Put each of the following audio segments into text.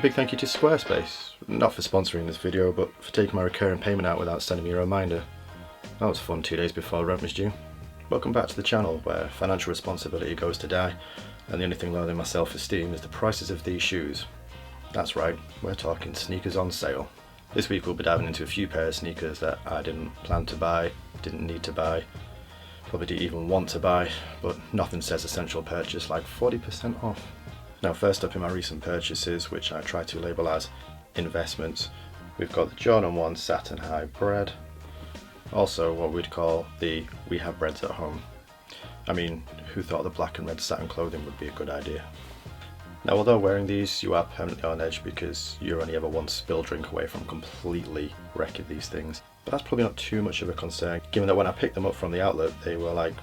big thank you to Squarespace, not for sponsoring this video, but for taking my recurring payment out without sending me a reminder. That was fun 2 days before rent was due. Welcome back to the channel where financial responsibility goes to die, and the only thing lower than my self-esteem is the prices of these shoes. That's right, we're talking sneakers on sale. This week we'll be diving into a few pairs of sneakers that I didn't plan to buy, didn't need to buy, probably didn't even want to buy, but nothing says essential purchase like 40% off. Now, first up in my recent purchases, which I try to label as investments, we've got the Jordan 1 Satin High Bred, also what we'd call the We Have Breads at Home. I mean, who thought the black and red satin clothing would be a good idea? Now, although wearing these, you are permanently on edge because you're only ever one spilled drink away from completely wrecking these things. But that's probably not too much of a concern, given that when I picked them up from the outlet, they were like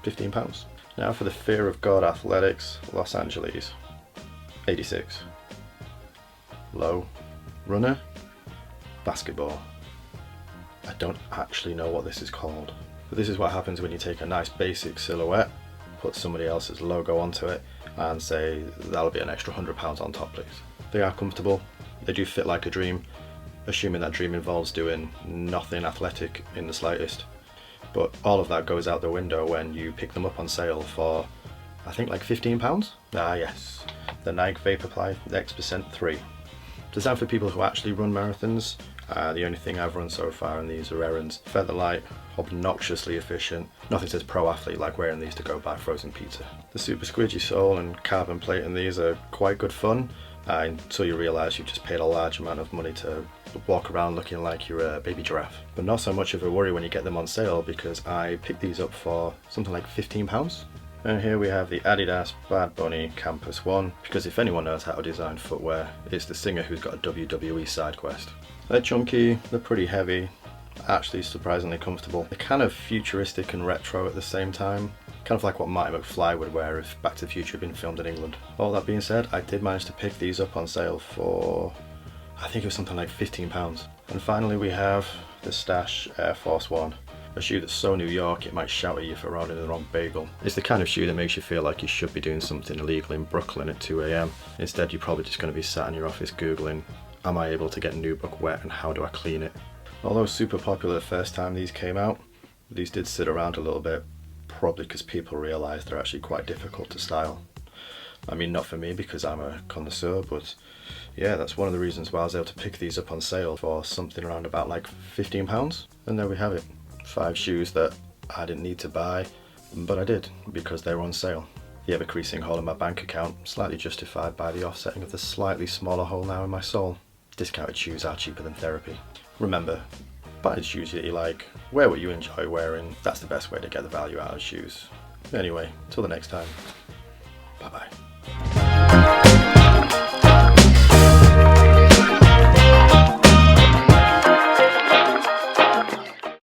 £15. Now for the Fear of God Athletics, Los Angeles, 86. Low runner, basketball. I don't actually know what this is called, but this is what happens when you take a nice basic silhouette, put somebody else's logo onto it, and say that'll be an extra £100 on top, please. They are comfortable, they do fit like a dream, assuming that dream involves doing nothing athletic in the slightest. But all of that goes out the window when you pick them up on sale for, I think, like £15? Ah yes, the Nike Vaporfly X% 3. Designed for people who actually run marathons. The only thing I've run so far in these are errands. Feather light, obnoxiously efficient. Nothing says pro athlete like wearing these to go buy frozen pizza. The super squidgy sole and carbon plate in these are quite good fun until you realise you've just paid a large amount of money to walk around looking like you're a baby giraffe. But not so much of a worry when you get them on sale, because I picked these up for something like £15. And here we have the Adidas Bad Bunny Campus 1, because if anyone knows how to design footwear, it's the singer who's got a WWE side quest. They're chunky, they're pretty heavy, actually surprisingly comfortable. They're kind of futuristic and retro at the same time, kind of like what Marty McFly would wear if Back to the Future had been filmed in England. All that being said, I did manage to pick these up on sale for, I think it was something like £15. And finally we have the Stash Air Force 1. A shoe that's so New York it might shout at you for ordering the wrong bagel. It's the kind of shoe that makes you feel like you should be doing something illegal in Brooklyn at 2 AM. Instead, you're probably just going to be sat in your office googling, am I able to get Nubuck wet and how do I clean it? Although super popular the first time these came out, these did sit around a little bit, probably because people realised they're actually quite difficult to style. I mean, not for me because I'm a connoisseur, but yeah, that's one of the reasons why I was able to pick these up on sale for something around about like £15. And there we have it. 5 shoes that I didn't need to buy, but I did because they were on sale. The ever-creasing hole in my bank account slightly justified by the offsetting of the slightly smaller hole now in my soul. Discounted shoes are cheaper than therapy. Remember, buy the shoes that you like, wear what you enjoy wearing. That's the best way to get the value out of shoes. Anyway, till the next time, bye bye.